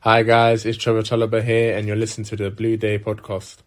Hi guys, it's Trevor Tolliver here and you're listening to the Blue Day podcast.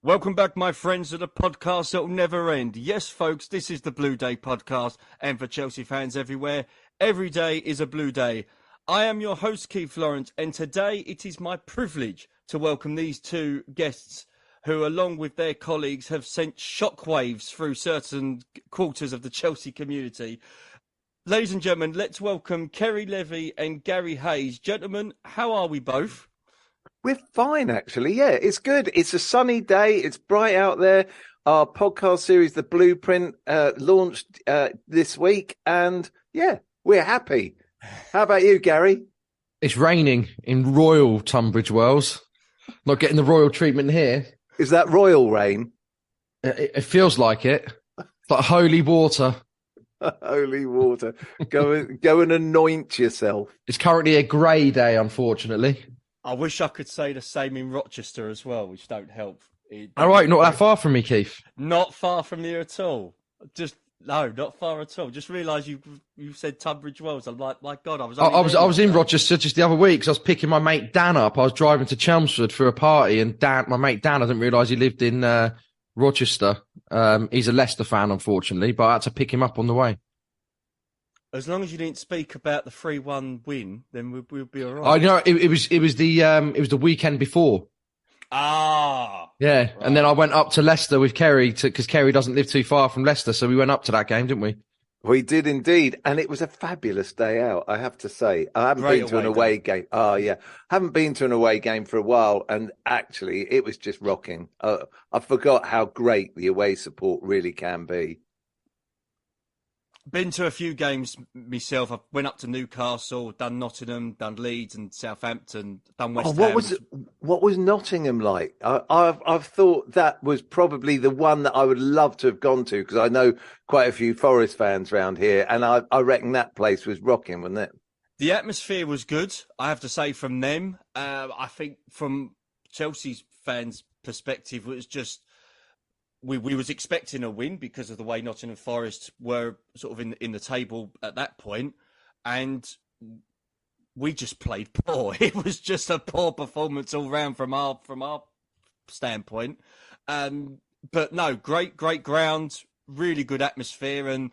Welcome back, my friends, to the podcast that will never end. Yes, folks, this is the Blue Day podcast, and for Chelsea fans everywhere, every day is a Blue Day. I am your host, Keith Lawrence, and today it is my privilege to welcome these two guests who, along with their colleagues, have sent shockwaves through certain quarters of the Chelsea community. Ladies and gentlemen, let's welcome Ceri Levy and Garry Hayes. Gentlemen, how are we both? We're fine, actually. Yeah, it's good. It's a sunny day. It's bright out there. Our podcast series, The Blueprint, launched this week. And yeah, we're happy. How about you, Garry? It's raining in Royal Tunbridge Wells. Not getting the royal treatment here. Is that royal rain? It feels like it. It's like holy water. Holy water. Go and anoint yourself. It's currently a grey day, unfortunately. I wish I could say the same in Rochester as well, which don't help. All right, not that far from me, Keith. Not far from here at all. Not far at all. Just realised you said Tunbridge Wells. I'm like, my God, I was in Rochester just the other week because I was picking my mate Dan up. I was driving to Chelmsford for a party, and my mate Dan, I didn't realise he lived in Rochester. He's a Leicester fan, unfortunately, but I had to pick him up on the way. As long as you didn't speak about the 3-1 win, then we'll be all right. I know it was the weekend before. Yeah, right. And then I went up to Leicester with Ceri because Ceri doesn't live too far from Leicester, so we went up to that game, didn't we? We did indeed, and it was a fabulous day out, I have to say. I haven't been to an away game. Oh yeah, haven't been to an away game for a while, and actually, it was just rocking. I forgot how great the away support really can be. Been to a few games myself. I went up to Newcastle, done Nottingham, done Leeds and Southampton, done West Ham. What was Nottingham like? I've thought that was probably the one that I would love to have gone to because I know quite a few Forest fans around here, and I reckon that place was rocking, wasn't it? The atmosphere was good, I have to say, from them. I think from Chelsea's fans' perspective, it was just... We was expecting a win because of the way Nottingham Forest were sort of in the table at that point, and we just played poor. It was just a poor performance all round from our standpoint. But no, great ground, really good atmosphere, and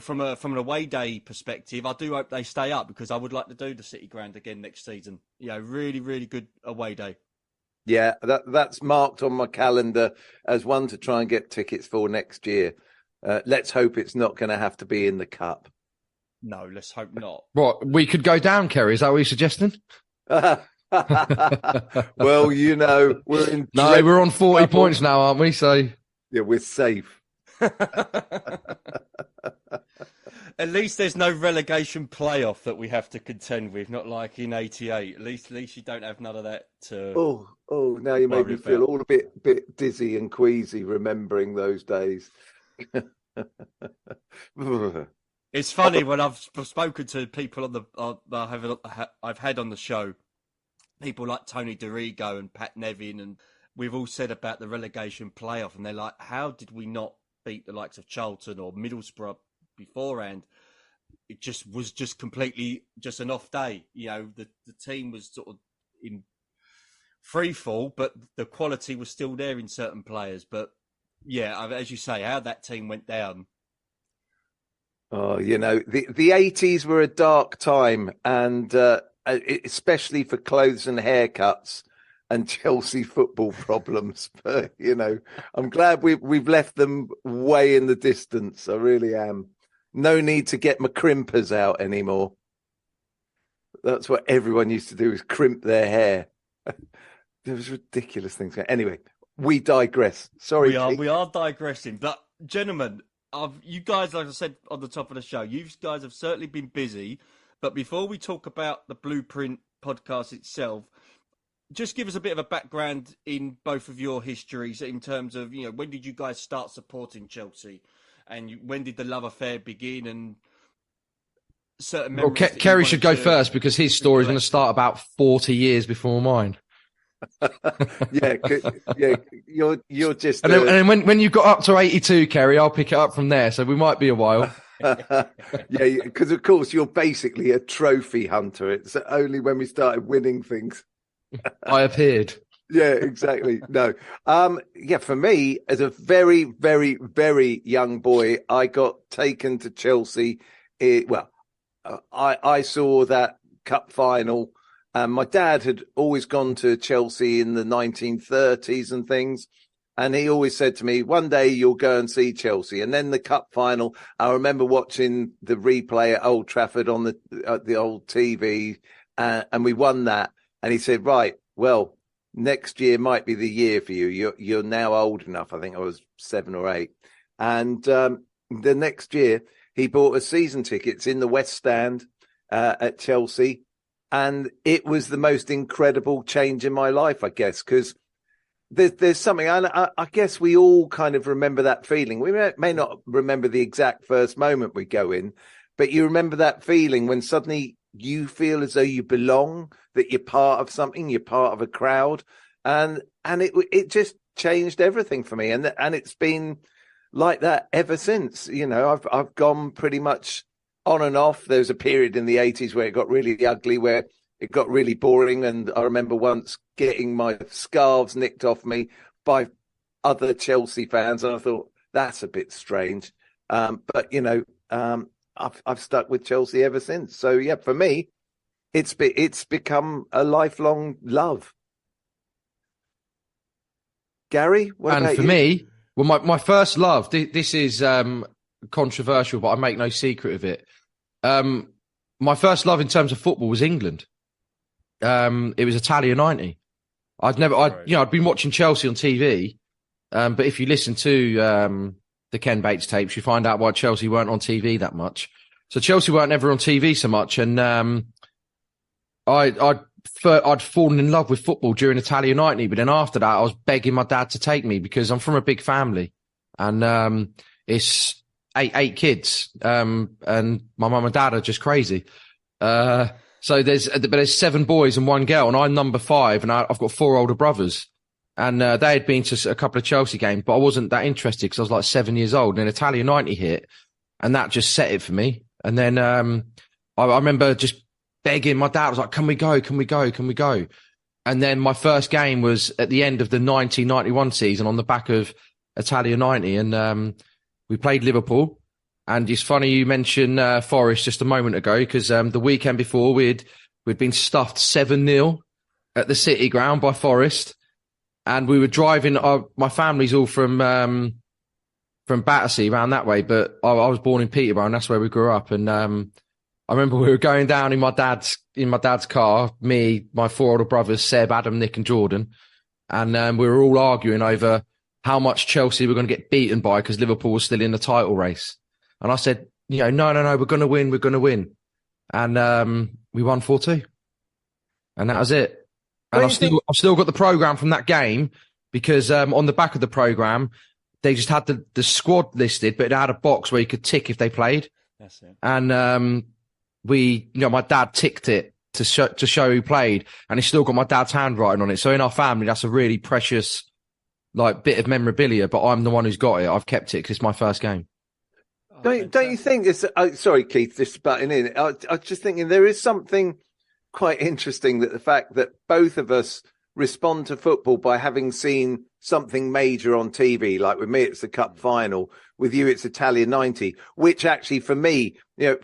from an away day perspective, I do hope they stay up because I would like to do the City Ground again next season. Really, really good away day. Yeah, that's marked on my calendar as one to try and get tickets for next year. Let's hope it's not going to have to be in the cup. No, let's hope not. What, we could go down, Ceri? Is that what you're suggesting? Well, we're in... No, we're on 40 points now, aren't we? So yeah, we're safe. At least there's no relegation playoff that we have to contend with, not like in '88. At least you don't have none of that. Oh! Now you made me feel all a bit dizzy and queasy remembering those days. It's funny when I've spoken to people I've had on the show, people like Tony DeRigo and Pat Nevin, and we've all said about the relegation playoff, and they're like, "How did we not beat the likes of Charlton or Middlesbrough beforehand?" It was completely just an off day. The team was sort of in free fall, but the quality was still there in certain players. But yeah, as you say, how that team went down. Oh, the 80s were a dark time, and especially for clothes and haircuts and Chelsea football problems. But I'm glad we've left them way in the distance. I really am. No need to get my crimpers out anymore. That's what everyone used to do, is crimp their hair. There was ridiculous things. Anyway, we digress. Sorry, we are digressing. But gentlemen, you guys, like I said on the top of the show, you guys have certainly been busy. But before we talk about the Blueprint podcast itself, just give us a bit of a background in both of your histories in terms of, when did you guys start supporting Chelsea? And when did the love affair begin? And certain Well, memories. Kerry should go first because his story is going to start about 40 years before mine. Yeah, you're just. And then when you got up to 82, Kerry, I'll pick it up from there. So we might be a while. Yeah, because of course you're basically a trophy hunter. It's only when we started winning things I appeared. Yeah, exactly. No. Yeah, for me, as a very, very, very young boy, I got taken to Chelsea. I saw that cup final. My dad had always gone to Chelsea in the 1930s and things. And he always said to me, one day you'll go and see Chelsea. And then the cup final, I remember watching the replay at Old Trafford on the old TV, and we won that. And he said, right, well, next year might be the year for you. You're now old enough. I think I was 7 or 8. And the next year, he bought us season tickets in the West Stand at Chelsea. And it was the most incredible change in my life, I guess, because there's something, and I guess we all kind of remember that feeling. We may not remember the exact first moment we go in, but you remember that feeling when suddenly you feel as though you belong, that you're part of something, you're part of a crowd, and it just changed everything for me, and it's been like that ever since. You know, I've gone pretty much on and off. There was a period in the 80s where it got really ugly, where it got really boring, and I remember once getting my scarves nicked off me by other Chelsea fans, and I thought that's a bit strange. But you know, I've stuck with Chelsea ever since. So yeah, for me, it's become a lifelong love. Garry, what about you? And for me, well, my first love. This is controversial, but I make no secret of it. My first love in terms of football was England. It was Italia 90. I'd been watching Chelsea on TV, but if you listen to the Ken Bates tapes, you find out why Chelsea weren't on TV that much. So Chelsea weren't ever on TV so much, and I'd fallen in love with football during Italia 90, but then after that, I was begging my dad to take me because I'm from a big family, and it's eight kids, and my mum and dad are just crazy. So there's 7 boys and 1 girl, and I'm number 5, and I've got 4 older brothers. And they had been to a couple of Chelsea games, but I wasn't that interested because I was like 7 years old. And then Italia 90 hit, and that just set it for me. And then I remember just begging my dad. I was like, "Can we go? Can we go? Can we go?" And then my first game was at the end of the 90-91 season on the back of Italia 90, and we played Liverpool. And it's funny you mentioned Forest just a moment ago, because the weekend before we'd been stuffed 7-0 at the City Ground by Forest, and we were driving. My family's all from Battersea around that way, but I was born in Peterborough, and that's where we grew up. And I remember we were going down in my dad's car, me, my 4 older brothers, Seb, Adam, Nick, and Jordan, and we were all arguing over how much Chelsea were going to get beaten by because Liverpool was still in the title race. And I said, no, we're going to win. We're going to win. And we won 4-2. And that was it. And I've still got the programme from that game because on the back of the programme, they just had the squad listed, but it had a box where you could tick if they played. That's it. And my dad ticked it to show who played, and it's still got my dad's handwriting on it. So in our family, that's a really precious bit of memorabilia, but I'm the one who's got it. I've kept it because it's my first game. Don't you think this? Sorry, Keith, just butting in. I was just thinking there is something quite interesting that the fact that both of us respond to football by having seen something major on TV. Like with me, it's the cup final. With you, it's Italia 90, which actually for me,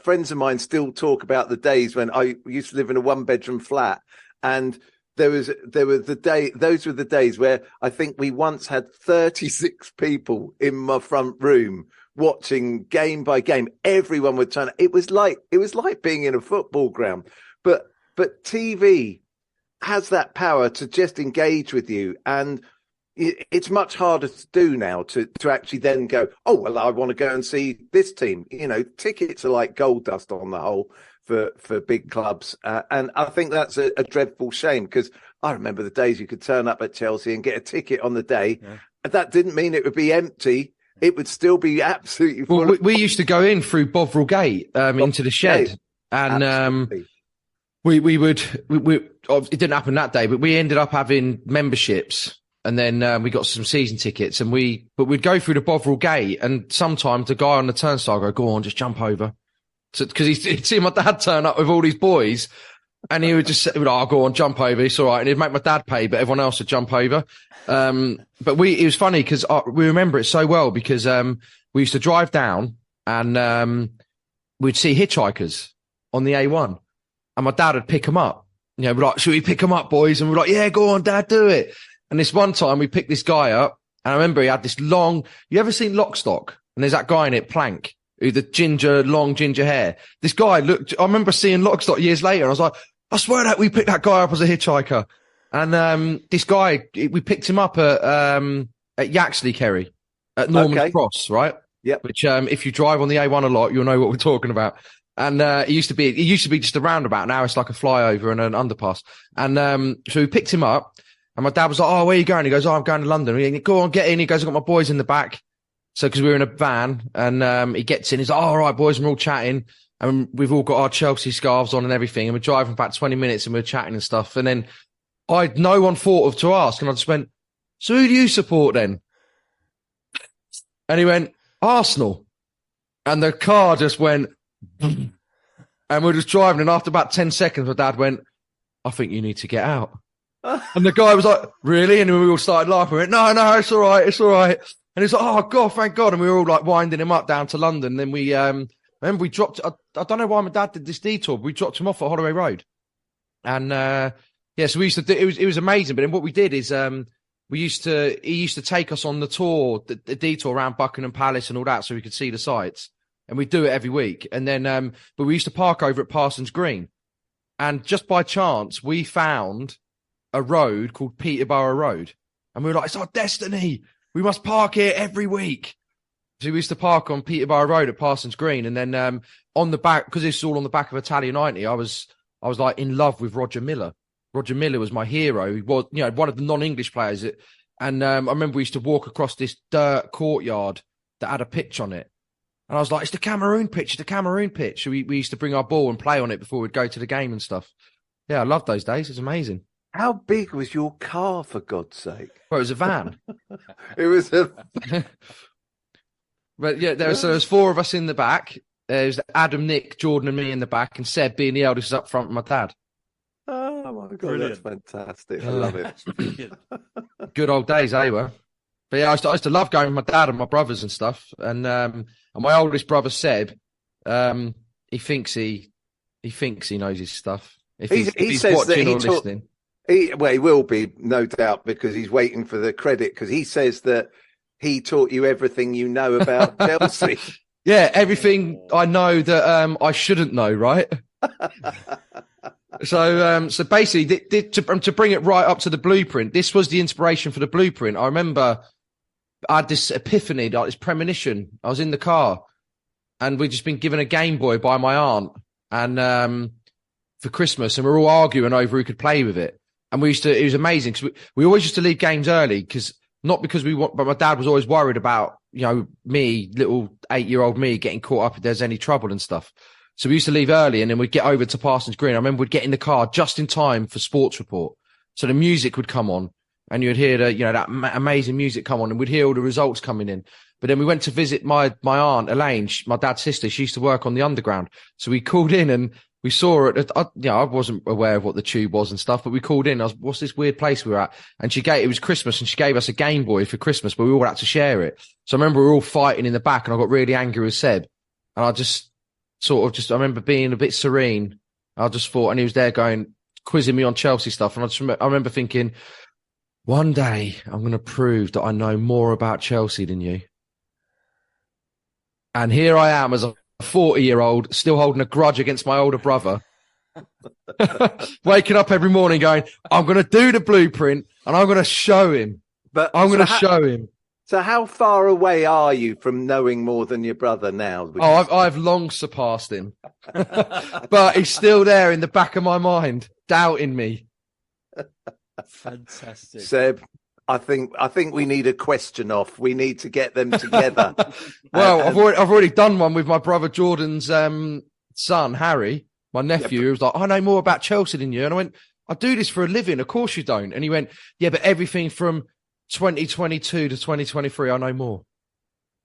friends of mine still talk about the days when I used to live in a 1-bedroom flat, and those were the days where I think we once had 36 people in my front room watching game by game. Everyone would turn. It was like being in a football ground. But TV has that power to just engage with you, and it's much harder to do now to actually then go, oh well, I want to go and see this team. Tickets are like gold dust on the whole for big clubs, and I think that's a dreadful shame, because I remember the days you could turn up at Chelsea and get a ticket on the day. Yeah. That didn't mean it would be empty. It would still be absolutely full. Well, we used to go in through Bovril Gate into the shed. And Absolutely. it didn't happen that day, but we ended up having memberships, and then we got some season tickets, and we'd go through the Bovril gate, and sometimes the guy on the turnstile go on, just jump over, because he'd see my dad turn up with all these boys, and he would just say, "Oh, go on, jump over, it's all right," and he'd make my dad pay, but everyone else would jump over. But it was funny because we remember it so well because we used to drive down and we'd see hitchhikers on the A1. And my dad would pick them up. You know, we're like, "Should we pick them up, boys?" And we're like, "Yeah, go on, Dad, do it." And this one time we picked this guy up, and I remember he had this long, you ever seen Lockstock? And there's that guy in it, Plank, who the long ginger hair. This guy I remember seeing Lockstock years later, and I was like, I swear that we picked that guy up as a hitchhiker. And this guy, we picked him up at Yaxley, Ceri, at Norman's Cross, right? Yep. Which, if you drive on the A1 a lot, you'll know what we're talking about. And it used to be just a roundabout. Now it's like a flyover and an underpass. And so we picked him up, and my dad was like, "Oh, where are you going?" He goes, "Oh, I'm going to London." We go on, get in. He goes, "I've got my boys in the back." So because we were in a van, and he gets in, he's like, "Oh, all right, boys," and we're all chatting, and we've all got our Chelsea scarves on and everything, and we're driving about 20 minutes, and we're chatting and stuff. And then no one thought of to ask, and I just went, "So who do you support then?" And he went, "Arsenal." And the car just went, and we're just driving, and after about 10 seconds, my dad went, "I think you need to get out." And the guy was like, "Really?" And we all started laughing. We went, No, it's all right, it's all right. And he's like, "Oh God, thank God." And we were all like winding him up down to London. And then we, remember we dropped, I don't know why my dad did this detour, but we dropped him off at Holloway Road. And, so we used to do, it was amazing. But then what we did is, he used to take us on the tour, the detour around Buckingham Palace and all that, so we could see the sights. And we'd do it every week. And then, but we used to park over at Parsons Green. And just by chance, we found a road called Peterborough Road. And we were like, "It's our destiny. We must park here every week." So we used to park on Peterborough Road at Parsons Green. And then, on the back, because it's all on the back of Italian 90, I was like in love with Roger Miller. Roger Miller was my hero. He was, one of the non-English players. And I remember we used to walk across this dirt courtyard that had a pitch on it. And I was like, "It's the Cameroon pitch, it's the Cameroon pitch." So we used to bring our ball and play on it before we'd go to the game and stuff. Yeah, I loved those days. It's amazing. How big was your car, for God's sake? Well, it was a van. It was a... But yeah, there was 4 of us in the back. There's Adam, Nick, Jordan and me in the back, and Seb being the eldest up front with my dad. Oh my God, Brilliant. that's fantastic. I love it. That's brilliant. Good old days, they were. But yeah, I used to love going with my dad and my brothers and stuff. And my oldest brother, Seb, he thinks he knows his stuff. If he's says watching that or listening. He will be, no doubt, because he's waiting for the credit, because he says that he taught you everything you know about Chelsea. Yeah, everything I know that I shouldn't know, right? So basically, to bring it right up to the blueprint, this was the inspiration for the blueprint. I remember I had this epiphany, like this premonition. I was in the car, and we'd just been given a Game Boy by my aunt, and for Christmas, and we were all arguing over who could play with it. And it was amazing because we always used to leave games early, but my dad was always worried about, me, little 8-year-old me, getting caught up if there's any trouble and stuff. So we used to leave early, and then we'd get over to Parsons Green. I remember we'd get in the car just in time for Sports Report. So the music would come on, and you'd hear that amazing music come on, and we'd hear all the results coming in. But then we went to visit my aunt, Elaine, my dad's sister. She used to work on the Underground. So we called in, and we saw her. I wasn't aware of what the tube was and stuff, but we called in. What's this weird place we were at? And it was Christmas, and she gave us a Game Boy for Christmas, but we all had to share it. So I remember we were all fighting in the back, and I got really angry with Seb. And I just I remember being a bit serene. I just thought, and he was there quizzing me on Chelsea stuff. And I remember thinking, one day I'm going to prove that I know more about Chelsea than you. And here I am as a 40-year-old, still holding a grudge against my older brother, waking up every morning going, "I'm going to do the blueprint, and I'm going to show him. Show him." So how far away are you from knowing more than your brother now? I've long surpassed him, but he's still there in the back of my mind, doubting me. Fantastic. Seb, I think we need a question off. We need to get them together. Well, I've already done one with my brother Jordan's son, Harry. My nephew was like, I know more about Chelsea than you. And I went, I do this for a living. Of course you don't. And he went, yeah, but everything from 2022 to 2023, I know more.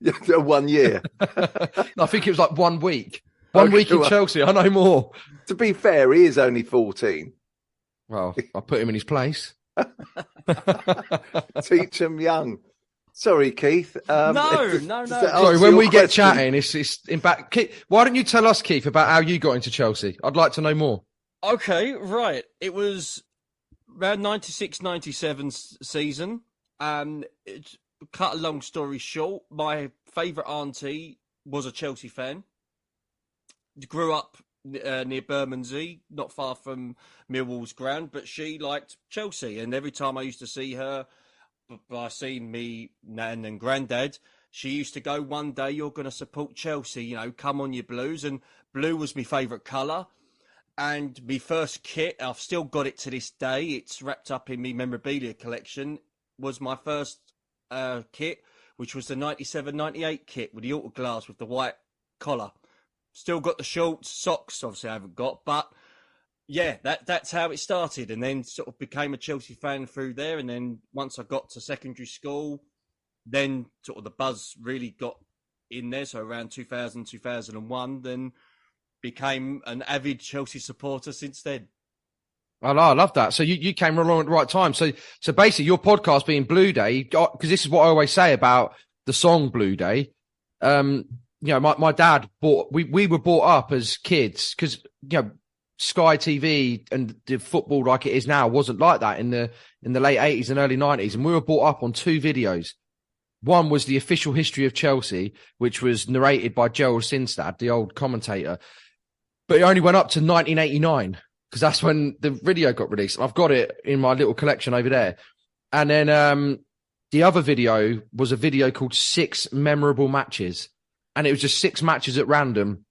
1 year. I think it was like 1 week. One week in Chelsea, I know more. To be fair, he is only 14. Well, I put him in his place. Teach him young. Sorry, Keith. No. Sorry, when we get chatting, it's in back. Keith, why don't you tell us, Keith, about how you got into Chelsea? I'd like to know more. Okay, right. It was around 96-97 season. Cut a long story short, my favourite auntie was a Chelsea fan. Grew up near Bermondsey, not far from Millwall's ground, but she liked Chelsea. And every time I used to see her, by seeing me, Nan and Grandad, she used to go, one day you're going to support Chelsea, you know, come on, you Blues. And blue was my favourite colour. And my first kit, I've still got it to this day, it's wrapped up in my memorabilia collection, was my first kit, which was the 97-98 kit with the autoglass with the white collar. Still got the shorts, socks, obviously I haven't got, but yeah, that's how it started. And then sort of became a Chelsea fan through there. And then once I got to secondary school, then sort of the buzz really got in there. So around 2000, 2001, then became an avid Chelsea supporter since then. I love that. So you came along at the right time. So basically your podcast being Blue Day, because this is what I always say about the song Blue Day. You know, my dad we were brought up as kids because, you know, Sky TV and the football like it is now wasn't like that in the late 80s and early 90s. And we were brought up on two videos. One was the official history of Chelsea, which was narrated by Gerald Sinstad, the old commentator. But it only went up to 1989 because that's when the video got released. And I've got it in my little collection over there. And then the other video was a video called 6 Memorable Matches. And it was just 6 matches at random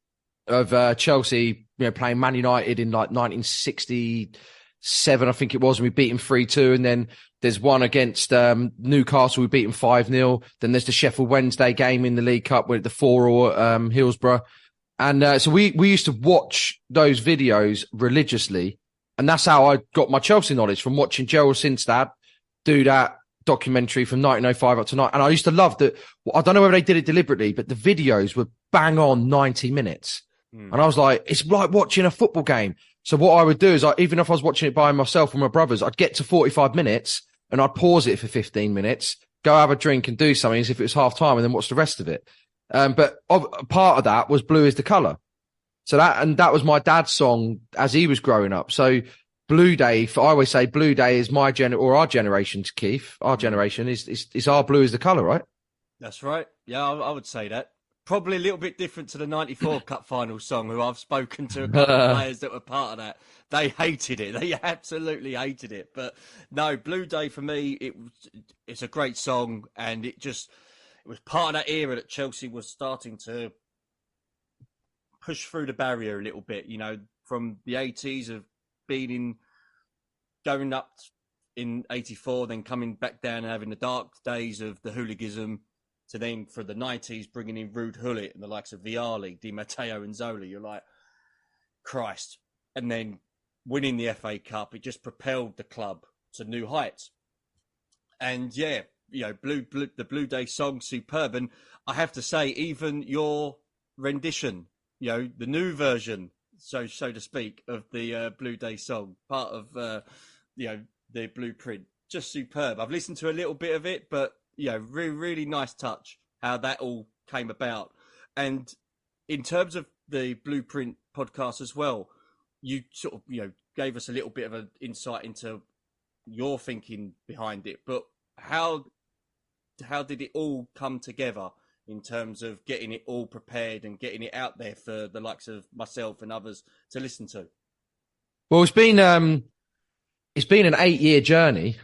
of Chelsea, you know, playing Man United in like 1967, I think it was, and we beat them 3-2. And then there's one against Newcastle, we beat them 5-0. Then there's the Sheffield Wednesday game in the League Cup with the 4-0 Hillsborough. And so we used to watch those videos religiously. And that's how I got my Chelsea knowledge, from watching Gerald Sinstad do that documentary from 1905 up to night. And I used to love that. I don't know whether they did it deliberately, but the videos were bang on 90 minutes. And I was like, it's like watching a football game. So what I would do is, even if I was watching it by myself with my brothers, I'd get to 45 minutes and I'd pause it for 15 minutes, go have a drink and do something as if it was half time, and then watch the rest of it. But part of that was Blue is the Colour. So that was my dad's song as he was growing up. So Blue Day, I always say Blue Day is our generation's, Keith. Our generation is our Blue is the Colour, right? That's right. Yeah, I would say that. Probably a little bit different to the 94 Cup final song, who I've spoken to a couple of players that were part of that. They hated it. They absolutely hated it. But no, Blue Day for me, it's a great song. And it was part of that era that Chelsea was starting to push through the barrier a little bit, you know, from the 80s of going up in 84, then coming back down and having the dark days of the hooliganism, to then for the 90s bringing in Ruud Gullit and the likes of Vialli, Di Matteo and Zola. You're like, Christ. And then winning the FA Cup, it just propelled the club to new heights. And yeah, you know, the Blue Day song, superb. And I have to say, even your rendition, you know, the new version, so to speak, of the Blue Day song, part of you know, the blueprint, just superb. I've listened to a little bit of it, but you know, really, really nice touch how that all came about. And in terms of the Blueprint podcast as well, you sort of, you know, gave us a little bit of an insight into your thinking behind it. But how did it all come together in terms of getting it all prepared and getting it out there for the likes of myself and others to listen to? Well, it's been an 8-year journey.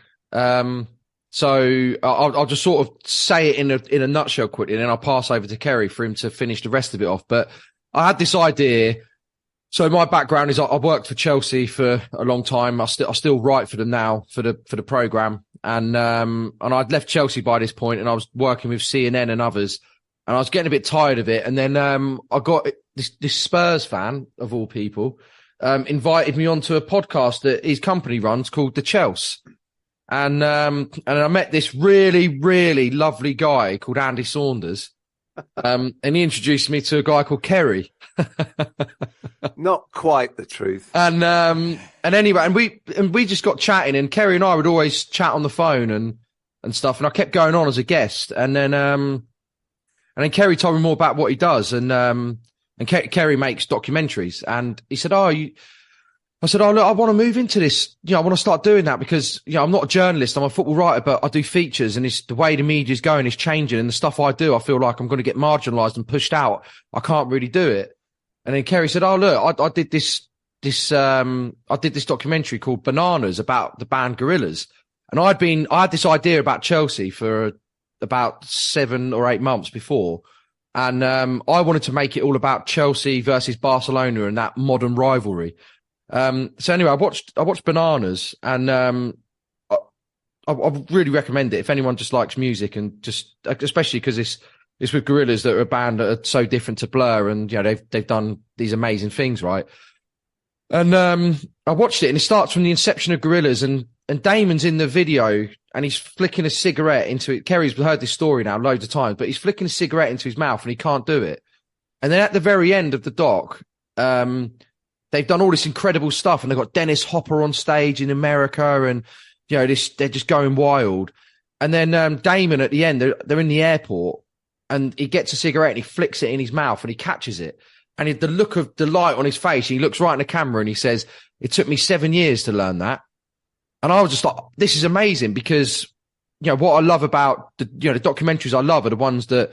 So I'll just sort of say it in a nutshell quickly, and then I'll pass over to Kerry for him to finish the rest of it off. But I had this idea. So my background is I worked for Chelsea for a long time. I still write for them now for the programme. And I'd left Chelsea by this point, and I was working with CNN and others, and I was getting a bit tired of it. And then I got this Spurs fan, of all people, invited me onto a podcast that his company runs called The Chelsea. And I met this really, really lovely guy called Andy Saunders. And he introduced me to a guy called Kerry. Not quite the truth. And anyway, and we just got chatting, and Kerry and I would always chat on the phone and stuff. And I kept going on as a guest. And then Kerry told me more about what he does. And Kerry makes documentaries. And he said, I said, look, I want to move into this. I want to start doing that because, I'm not a journalist. I'm a football writer, but I do features, and it's the way the media's going is changing, and the stuff I do, I feel like I'm going to get marginalised and pushed out. I can't really do it. And then Kerry said, look, I did this documentary called Bananas about the band Gorillaz. And I had this idea about Chelsea for about 7 or 8 months before. And, I wanted to make it all about Chelsea versus Barcelona and that modern rivalry. So anyway, I watched Bananas, and I really recommend it if anyone just likes music, and just especially because it's with Gorillaz, that are a band that are so different to Blur, and they've done these amazing things, right? And I watched it, and it starts from the inception of Gorillaz, and Damon's in the video, and he's flicking a cigarette into it. Kerry's heard this story now loads of times, but he's flicking a cigarette into his mouth, and he can't do it. And then at the very end of the doc, they've done all this incredible stuff, and they've got Dennis Hopper on stage in America, and they're just going wild. And then Damon at the end, they're in the airport, and he gets a cigarette and he flicks it in his mouth and he catches it. And the look of delight on his face, he looks right in the camera and he says, "It took me 7 years to learn that." And I was just like, this is amazing, because what I love about the documentaries I love are the ones that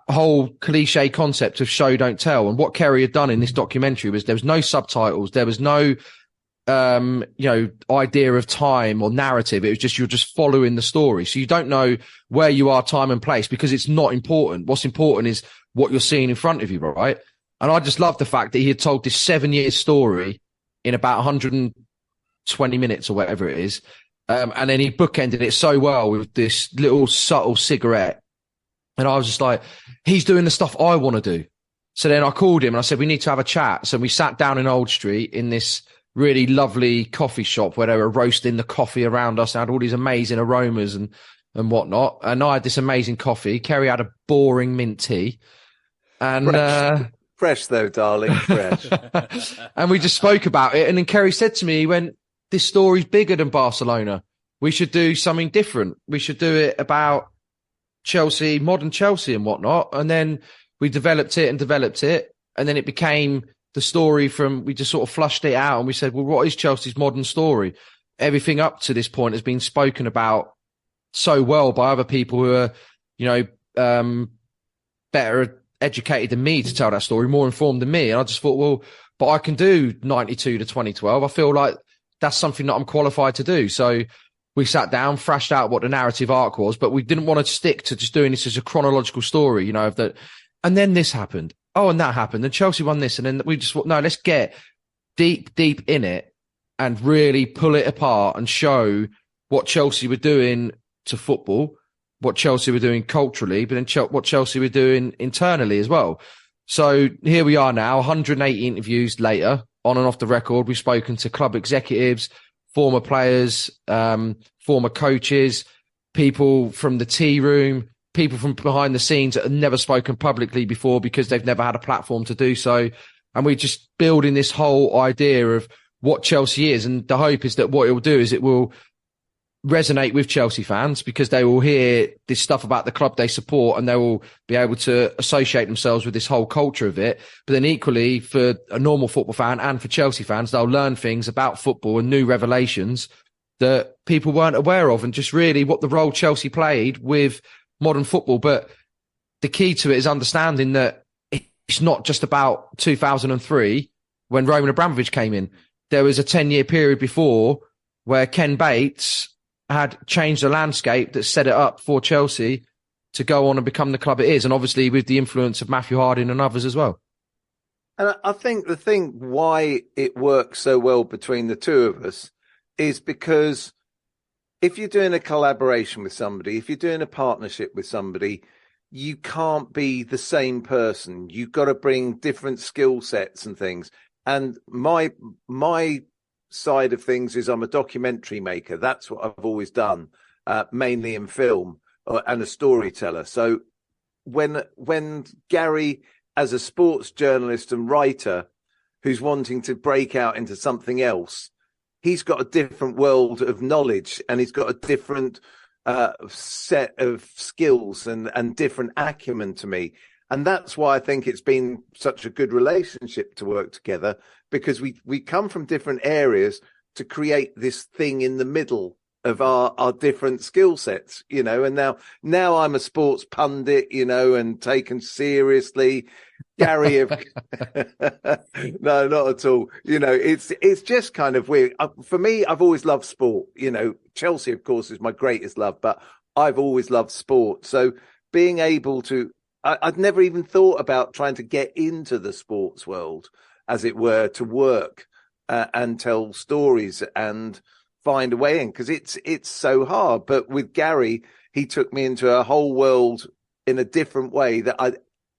whole cliche concept of show don't tell. And what Kerry had done in this documentary was there was no subtitles, there was no idea of time or narrative. It was just, you're just following the story, so you don't know where you are, time and place, because it's not important. What's important is what you're seeing in front of you, right? And I just love the fact that he had told this 7-year story in about 120 minutes or whatever it is, and then he bookended it so well with this little subtle cigarette. And I was just like, he's doing the stuff I want to do. So then I called him and I said, we need to have a chat. So we sat down in Old Street in this really lovely coffee shop where they were roasting the coffee around us. And had all these amazing aromas and whatnot. And I had this amazing coffee. Kerry had a boring mint tea. And fresh though, darling, fresh. And we just spoke about it. And then Kerry said to me, he went, this story's bigger than Barcelona. We should do something different. We should do it about Chelsea, modern Chelsea and whatnot. And then we developed it. And then it became the story we just sort of flushed it out, and we said, well, what is Chelsea's modern story? Everything up to this point has been spoken about so well by other people who are, better educated than me to tell that story, more informed than me. And I just thought, well, but I can do 92 to 2012. I feel like that's something that I'm qualified to do. So we sat down, thrashed out what the narrative arc was, but we didn't want to stick to just doing this as a chronological story, of that. And then this happened. Oh, and that happened. And Chelsea won this. And then we just thought, no, let's get deep in it and really pull it apart and show what Chelsea were doing to football, what Chelsea were doing culturally, but then what Chelsea were doing internally as well. So here we are now, 180 interviews later, on and off the record. We've spoken to club executives, former players, former coaches, people from the tea room, people from behind the scenes that have never spoken publicly before because they've never had a platform to do so. And we're just building this whole idea of what Chelsea is. And the hope is that what it will do is it will resonate with Chelsea fans, because they will hear this stuff about the club they support and they will be able to associate themselves with this whole culture of it. But then equally, for a normal football fan and for Chelsea fans, they'll learn things about football and new revelations that people weren't aware of, and just really what the role Chelsea played with modern football. But the key to it is understanding that it's not just about 2003 when Roman Abramovich came in. There was a 10-year period before where Ken Bates had changed the landscape that set it up for Chelsea to go on and become the club it is. And obviously with the influence of Matthew Harding and others as well. And I think the thing why it works so well between the two of us is because if you're doing a collaboration with somebody, if you're doing a partnership with somebody, you can't be the same person. You've got to bring different skill sets and things. And my side of things is I'm a documentary maker. That's what I've always done, mainly in film, and a storyteller. So when Garry, as a sports journalist and writer who's wanting to break out into something else, he's got a different world of knowledge, and he's got a different set of skills and different acumen to me. And that's why I think it's been such a good relationship to work together, because we come from different areas to create this thing in the middle of our different skill sets, you know. And now I'm a sports pundit, you know, and taken seriously. Garry, no, not at all. You know, it's just kind of weird. For me, I've always loved sport. You know, Chelsea, of course, is my greatest love, but I've always loved sport. So being able to, I'd never even thought about trying to get into the sports world, as it were, to work and tell stories and find a way in, because it's so hard. But with Garry, he took me into a whole world in a different way that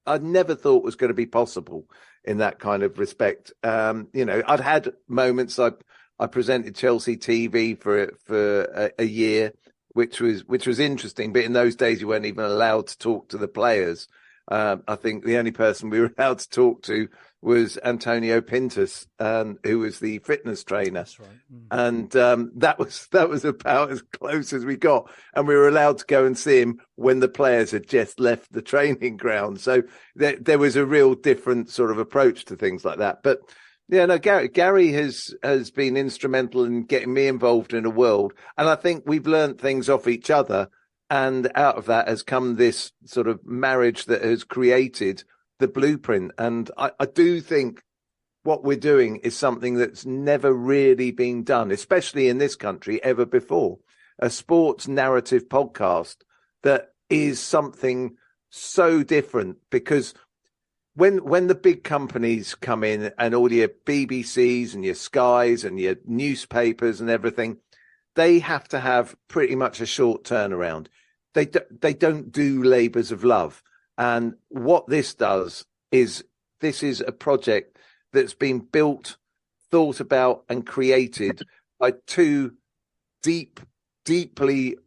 I never thought was going to be possible in that kind of respect. You know, I'd had moments. I presented Chelsea TV for a year, which was interesting. But in those days, you weren't even allowed to talk to the players. I think the only person we were allowed to talk to was Antonio Pintus, who was the fitness trainer. That's right. And that was about as close as we got. And we were allowed to go and see him when the players had just left the training ground. So there was a real different sort of approach to things like that. But yeah, no, Garry has been instrumental in getting me involved in a world. And I think we've learned things off each other. And out of that has come this sort of marriage that has created the blueprint. And I do think what we're doing is something that's never really been done, especially in this country, ever before. A sports narrative podcast that is something so different, because when the big companies come in and all your BBCs and your Skies and your newspapers and everything, they have to have pretty much a short turnaround. They don't do labours of love. And what this does is, this is a project that's been built, thought about and created by two deeply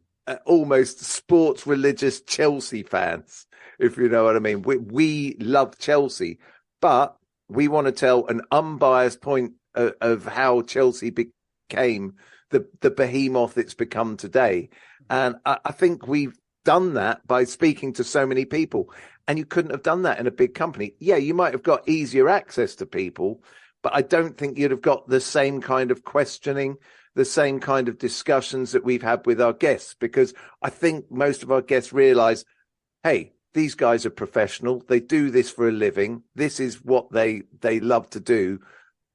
almost sports religious Chelsea fans, if you know what I mean. We love Chelsea, but we want to tell an unbiased point of how Chelsea became the behemoth it's become today. And I think we've done that by speaking to so many people. And you couldn't have done that in a big company. Yeah, you might have got easier access to people, but I don't think you'd have got the same kind of questioning, the same kind of discussions that we've had with our guests, because I think most of our guests realize, hey, these guys are professional. They do this for a living. This is what they love to do,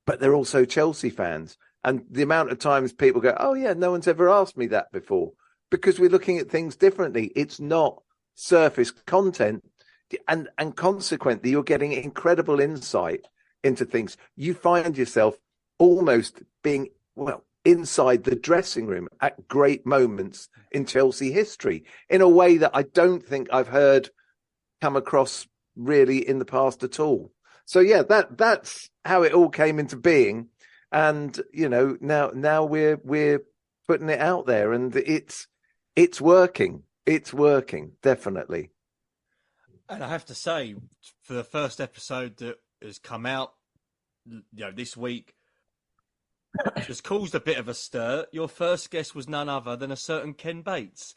but they're also Chelsea fans. And the amount of times people go, oh yeah, no one's ever asked me that before, because we're looking at things differently. It's not surface content. And consequently, you're getting incredible insight into things. You find yourself almost being, inside the dressing room at great moments in Chelsea history in a way that I don't think I've heard come across really in the past at all. So yeah, that's how it all came into being. And, you know, now we're putting it out there, and it's working. It's working, definitely. And I have to say, for the first episode that has come out, this week, has caused a bit of a stir. Your first guest was none other than a certain Ken Bates.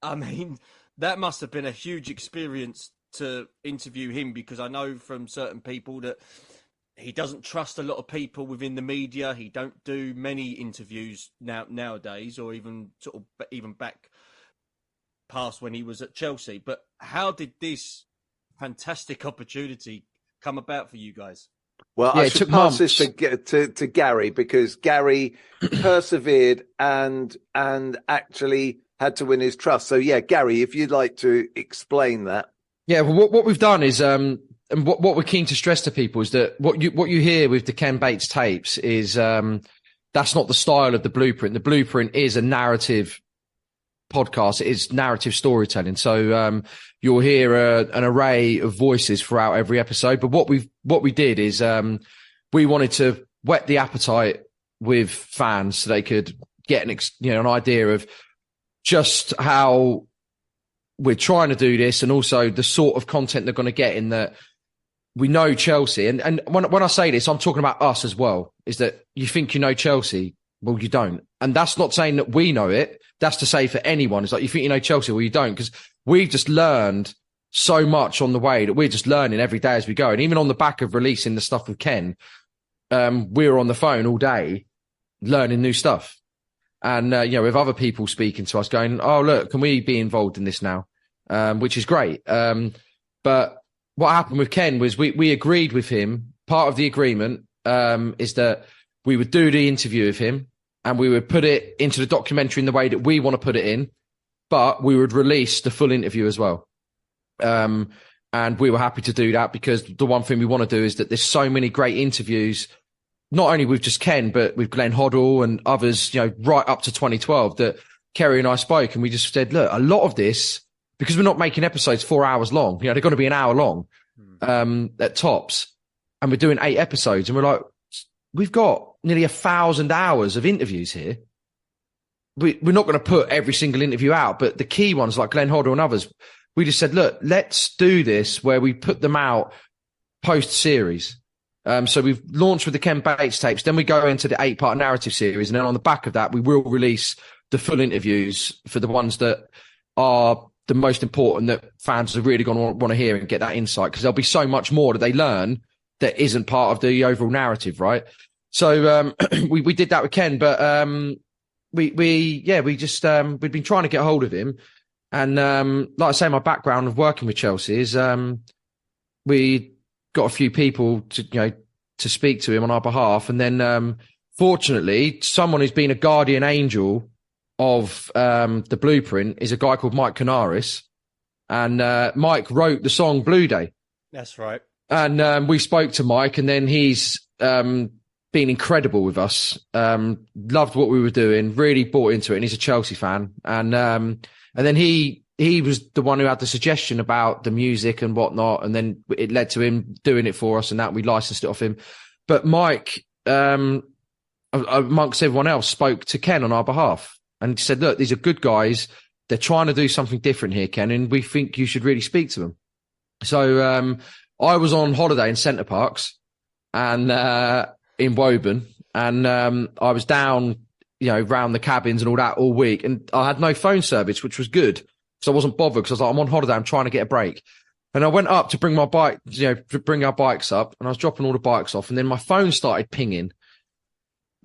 I mean, that must have been a huge experience to interview him, because I know from certain people that he doesn't trust a lot of people within the media. He don't do many interviews nowadays, or even back past when he was at Chelsea. But how did this fantastic opportunity come about for you guys? Well, yeah, I should pass this to Garry, because Garry persevered and actually had to win his trust. So yeah, Garry, if you'd like to explain that. Yeah, well, what we've done is, and what we're keen to stress to people is that what you hear with the Ken Bates tapes is that's not the style of the Blueprint. The Blueprint is a narrative podcast. It is narrative storytelling. So you'll hear an array of voices throughout every episode. But what we did is we wanted to whet the appetite with fans so they could get an idea of just how we're trying to do this, and also the sort of content they're going to get, in that we know Chelsea. And when I say this, I'm talking about us as well, is that you think you know Chelsea. Well, you don't. And that's not saying that we know it. That's to say for anyone. It's like, you think you know Chelsea, well, you don't, because we've just learned so much on the way that we're just learning every day as we go. And even on the back of releasing the stuff with Ken, we were on the phone all day learning new stuff. And, with other people speaking to us going, oh, look, can we be involved in this now? Which is great. But what happened with Ken was we agreed with him. Part of the agreement is that we would do the interview with him and we would put it into the documentary in the way that we want to put it in, but we would release the full interview as well. And we were happy to do that, because the one thing we want to do is that there's so many great interviews, not only with just Ken, but with Glenn Hoddle and others, right up to 2012, that Ceri and I spoke, and we just said, look, a lot of this, because we're not making episodes 4 hours long, they're going to be an hour long, at tops. And we're doing 8 episodes, and we're like, we've got nearly 1,000 hours of interviews here. We're not going to put every single interview out, but the key ones like Glenn Hoddle and others, we just said, look, let's do this where we put them out post-series. So we've launched with the Ken Bates tapes, then we go into the 8-part narrative series, and then on the back of that, we will release the full interviews for the ones that are the most important, that fans are really going to want to hear and get that insight, because there'll be so much more that they learn that isn't part of the overall narrative, right? So we did that with Ken, but we'd been trying to get hold of him, and like I say, my background of working with Chelsea is we got a few people to speak to him on our behalf, and then fortunately, someone who's been a guardian angel of the Blueprint is a guy called Mike Canaris, and Mike wrote the song Blue Day. That's right. And we spoke to Mike, and then he's been incredible with us. Loved what we were doing, really bought into it, and he's a Chelsea fan. And then he was the one who had the suggestion about the music and whatnot, and then it led to him doing it for us, and that we licensed it off him. But Mike, amongst everyone else, spoke to Ken on our behalf and said, look, these are good guys. They're trying to do something different here, Ken, and we think you should really speak to them. So I was on holiday in Centre Parks and in Woburn, and I was down, around the cabins and all that all week, and I had no phone service, which was good, so I wasn't bothered, because I was like, I'm on holiday, I'm trying to get a break. And I went up to bring my bike, to bring our bikes up, and I was dropping all the bikes off, and then my phone started pinging,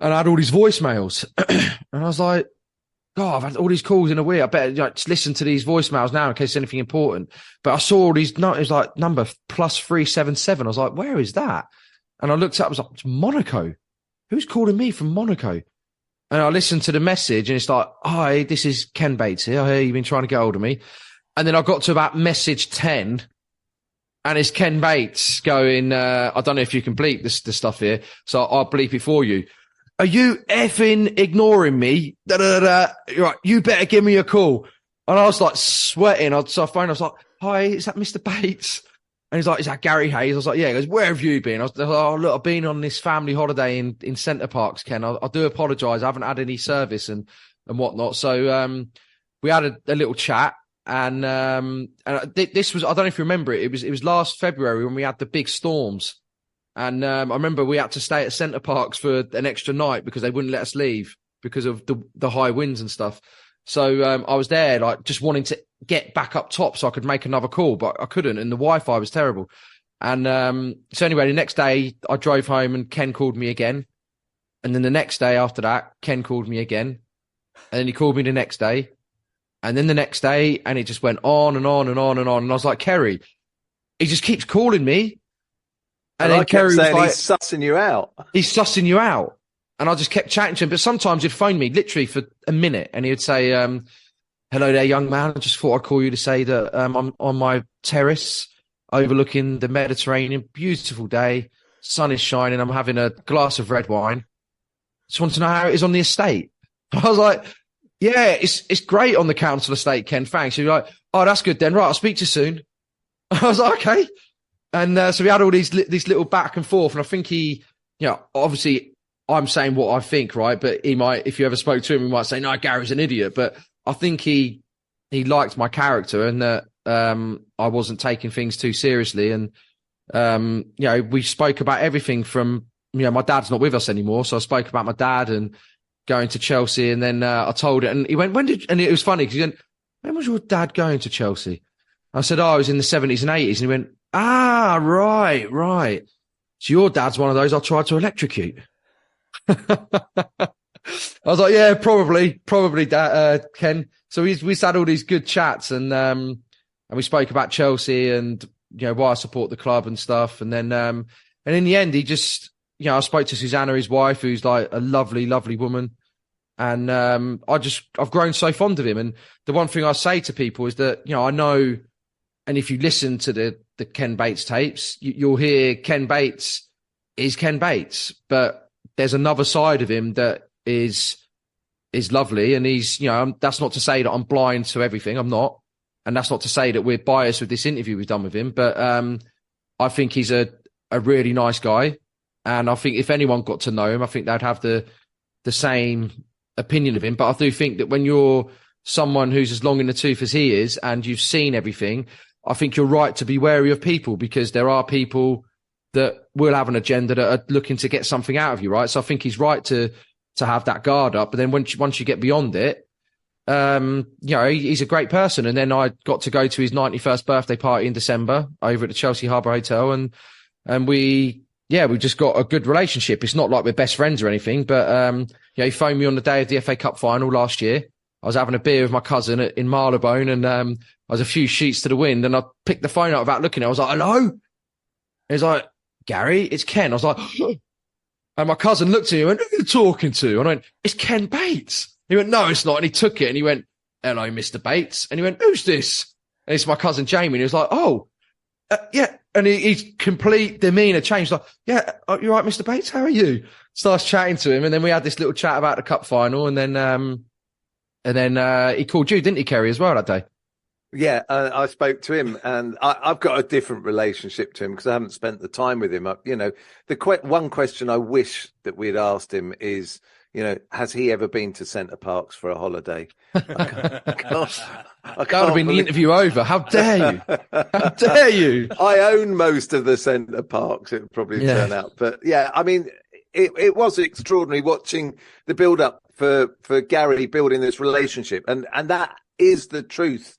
and I had all these voicemails, and I was like, God, I've had all these calls in a week. I better just listen to these voicemails now in case there's anything important. But I saw all these, it was like number +377. I was like, where is that? And I looked up, I was like, it's Monaco. Who's calling me from Monaco? And I listened to the message, and it's like, hi, this is Ken Bates here. I hear you've been trying to get hold of me. And then I got to about message 10, and it's Ken Bates going, I don't know if you can bleep this stuff here, so I'll bleep it for you. Are you effing ignoring me? Right, you better give me a call. And I was like sweating. So I phoned, I was like, hi, is that Mr. Bates? And he's like, is that Garry Hayes? I was like, yeah. He goes, where have you been? I was like, oh, look, I've been on this family holiday in Centre Parks, Ken. I do apologise. I haven't had any service and whatnot. So we had a little chat. And this was, I don't know if you remember it. It was last February when we had the big storms. And I remember we had to stay at Centre Parks for an extra night because they wouldn't let us leave because of the high winds and stuff. So I was there, like, just wanting to get back up top so I could make another call, but I couldn't, and the Wi-Fi was terrible. And so anyway, the next day I drove home and Ken called me again. And then the next day after that, Ken called me again. And then he called me the next day. And then the next day, and it just went on and on and on and on. And I was like, Ceri, he just keeps calling me. And then Ceri was like, he's sussing you out. He's sussing you out. And I just kept chatting to him. But sometimes he'd phone me literally for a minute, and he would say, hello there, young man. I just thought I'd call you to say that I'm on my terrace overlooking the Mediterranean. Beautiful day. Sun is shining. I'm having a glass of red wine. Just want to know how it is on the estate. I was like, yeah, it's great on the council estate, Ken. Thanks. You're like, oh, that's good then. Right, I'll speak to you soon. I was like, okay. And so we had all these little back and forth, and I think he obviously I'm saying what I think, right? But he might, if you ever spoke to him, he might say, no, Gary's an idiot. But I think he liked my character and that I wasn't taking things too seriously. And, we spoke about everything from, my dad's not with us anymore. So I spoke about my dad and going to Chelsea. And then I told it. And he went, and it was funny because he went, when was your dad going to Chelsea? I said, it was in the 70s and 80s. And he went, right. So your dad's one of those I tried to electrocute. I was like, yeah, probably, Ken. So we had all these good chats and we spoke about Chelsea and, why I support the club and stuff. And then, and in the end, he just, I spoke to Susanna, his wife, who's like a lovely, lovely woman. And, I've grown so fond of him. And the one thing I say to people is that, I know, and if you listen to the Ken Bates tapes, you'll hear Ken Bates is Ken Bates, but there's another side of him that is lovely. And he's, that's not to say that I'm blind to everything. I'm not. And that's not to say that we're biased with this interview we've done with him. But I think he's a really nice guy. And I think if anyone got to know him, I think they'd have the same opinion of him. But I do think that when you're someone who's as long in the tooth as he is and you've seen everything, I think you're right to be wary of people because there are people that will have an agenda that are looking to get something out of you, right? So I think he's right to have that guard up. But then once you get beyond it, he's a great person. And then I got to go to his 91st birthday party in December over at the Chelsea Harbour Hotel. And we just got a good relationship. It's not like we're best friends or anything, but, he phoned me on the day of the FA Cup final last year. I was having a beer with my cousin in Marylebone and, I was a few sheets to the wind and I picked the phone up without looking at it. I was like, hello? He was like, Gary, it's Ken. I was like, and my cousin looked at me and went, who are you talking to? And I went, it's Ken Bates. He went, no, it's not. And he took it and he went, hello, Mr. Bates. And he went, who's this? And it's my cousin Jamie. And he was like, yeah. And his complete demeanour changed. Like, yeah, you're right, Mr. Bates. How are you? Starts chatting to him. And then we had this little chat about the cup final. And then he called you, didn't he, Kerry, as well that day? Yeah, I spoke to him, and I've got a different relationship to him because I haven't spent the time with him. One question I wish that we'd asked him is, has he ever been to Centre Parks for a holiday? I can't that would have been the interview over. How dare you? How dare you? I own most of the Centre Parks, it would probably turn out. But yeah, I mean, it was extraordinary watching the build-up for Gary building this relationship. And that is the truth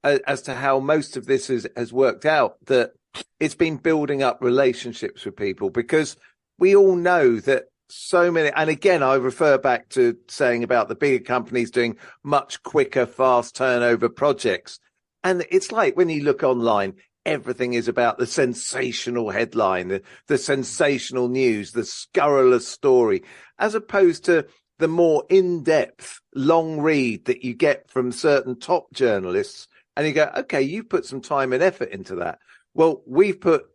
as to how most of this has worked out, that it's been building up relationships with people because we all know that so many, and again, I refer back to saying about the bigger companies doing much quicker, fast turnover projects. And it's like when you look online, everything is about the sensational headline, the sensational news, the scurrilous story, as opposed to the more in-depth long read that you get from certain top journalists. And you go, okay, you've put some time and effort into that. Well, we've put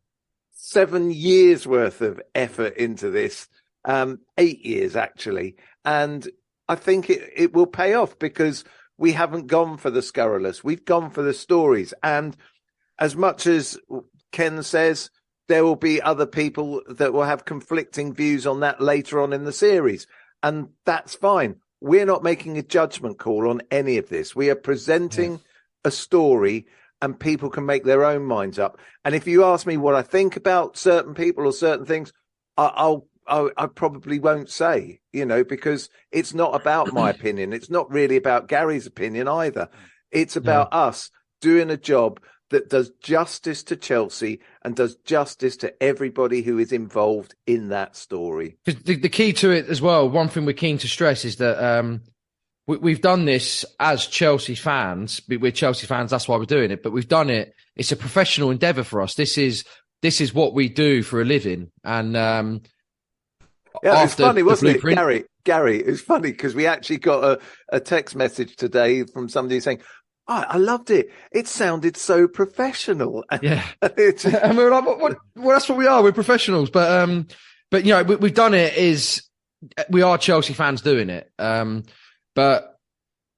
7 years worth of effort into this, 8 years actually. And I think it will pay off because we haven't gone for the scurrilous. We've gone for the stories. And as much as Ken says, there will be other people that will have conflicting views on that later on in the series. And that's fine. We're not making a judgment call on any of this. We are presenting a story and people can make their own minds up. And if you ask me what I think about certain people or certain things, I probably won't say, because it's not about my opinion. It's not really about Gary's opinion either. It's about us doing a job that does justice to Chelsea and does justice to everybody who is involved in that story. The key to it as well, one thing we're keen to stress is that we've done this as Chelsea fans. We're Chelsea fans, that's why we're doing it. But we've done it. It's a professional endeavour for us. This is what we do for a living. And it's funny, wasn't it, Gary? It was funny because we actually got a text message today from somebody saying, "Oh, I loved it. It sounded so professional." Yeah, and we were like, "Well, that's what we are. We're professionals." But we've done it. We are Chelsea fans doing it. But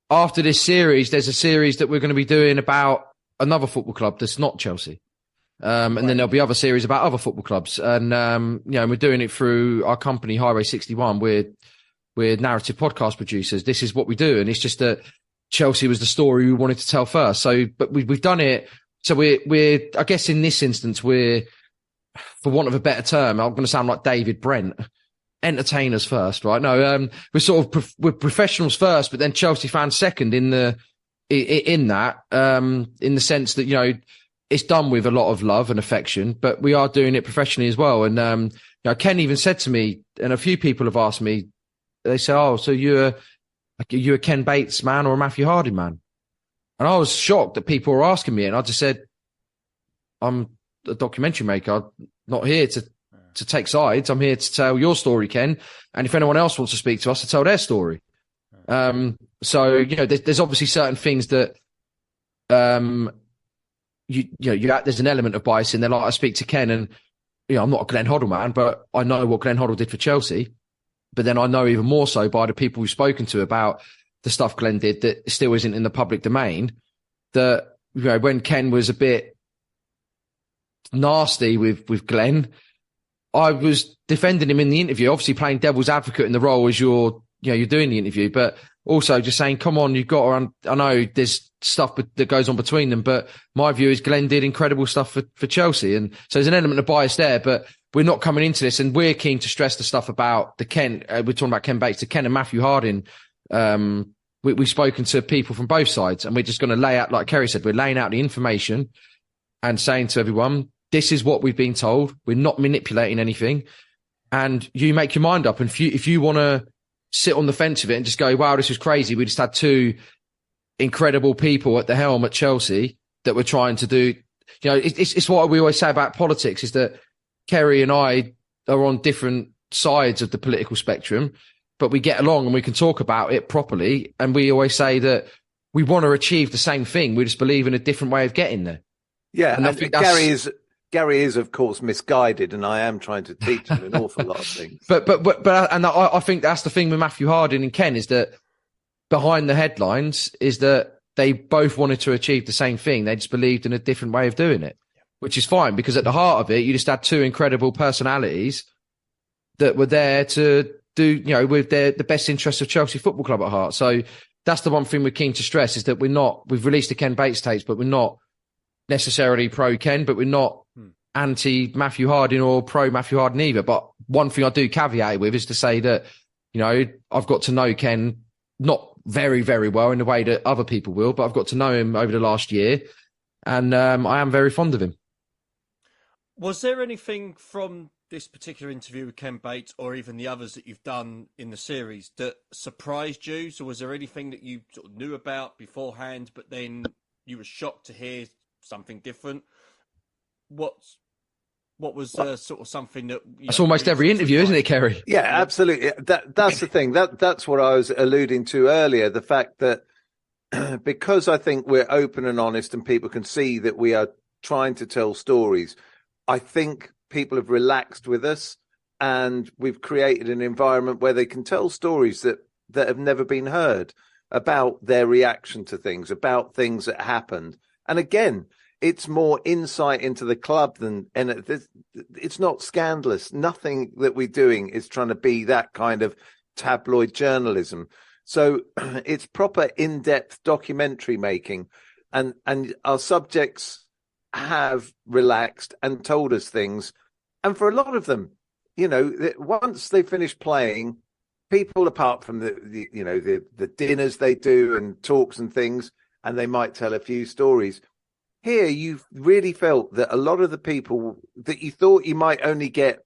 after this series, there's a series that we're going to be doing about another football club that's not Chelsea. And then there'll be other series about other football clubs. And, we're doing it through our company, Highway 61. We're narrative podcast producers. This is what we do. And it's just that Chelsea was the story we wanted to tell first. So, but we've done it. So we're, I guess in this instance, we're, for want of a better term, I'm going to sound like David Brent, entertainers first, right? No, we're professionals first, but then Chelsea fans second in the sense that, it's done with a lot of love and affection, but we are doing it professionally as well. And, Ken even said to me, and a few people have asked me, they say, "Oh, so you're a Ken Bates man or a Matthew Harding man?" And I was shocked that people were asking me. And I just said, "I'm a documentary maker. I'm not here to take sides. I'm here to tell your story, Ken. And if anyone else wants to speak to us, to tell their story." So, there's obviously certain things that, there's an element of bias in there. Like I speak to Ken and, I'm not a Glenn Hoddle man, but I know what Glenn Hoddle did for Chelsea. But then I know even more so by the people we've spoken to about the stuff Glenn did that still isn't in the public domain, that, when Ken was a bit nasty with Glenn, I was defending him in the interview, obviously playing devil's advocate in the role as you're doing the interview, but also just saying, come on, you've got to, I know there's stuff that goes on between them, but my view is Glenn did incredible stuff for Chelsea. And so there's an element of bias there, but we're not coming into this, and we're keen to stress the stuff about the Ken, we're talking about Ken Bates, the Ken and Matthew Harding. We've spoken to people from both sides, and we're just going to lay out, like Kerry said, we're laying out the information and saying to everyone, this is what we've been told. We're not manipulating anything. And you make your mind up. And if you want to sit on the fence of it and just go, wow, this was crazy. We just had two incredible people at the helm at Chelsea that were trying to do, it's what we always say about politics, is that Kerry and I are on different sides of the political spectrum, but we get along and we can talk about it properly. And we always say that we want to achieve the same thing. We just believe in a different way of getting there. Yeah. And I think Garry is, of course, misguided, and I am trying to teach him an awful lot of things. But I think that's the thing with Matthew Harding and Ken, is that behind the headlines is that they both wanted to achieve the same thing. They just believed in a different way of doing it, which is fine, because at the heart of it, you just had two incredible personalities that were there to do, with the best interests of Chelsea Football Club at heart. So that's the one thing we're keen to stress, is that we've released the Ken Bates tapes, but we're not necessarily pro Ken, but we're not anti Matthew Harding or pro Matthew Harding either. But one thing I do caveat it with is to say that, I've got to know Ken not very, very well in the way that other people will, but I've got to know him over the last year, and I am very fond of him. Was there anything from this particular interview with Ken Bates, or even the others that you've done in the series, that surprised you? So was there anything that you sort of knew about beforehand, but then you were shocked to hear something different? What was sort of something that... That's almost every interview, isn't it, Kerry? Yeah, absolutely. That's the thing. That's what I was alluding to earlier. The fact that because I think we're open and honest and people can see that we are trying to tell stories, I think people have relaxed with us, and we've created an environment where they can tell stories that have never been heard about their reaction to things, about things that happened. And again, it's more insight into the club and it's not scandalous. Nothing that we're doing is trying to be that kind of tabloid journalism. So it's proper in-depth documentary making, and our subjects have relaxed and told us things. And for a lot of them, once they finish playing, people, apart from the dinners they do and talks and things, and they might tell a few stories. Here, you've really felt that a lot of the people that you thought you might only get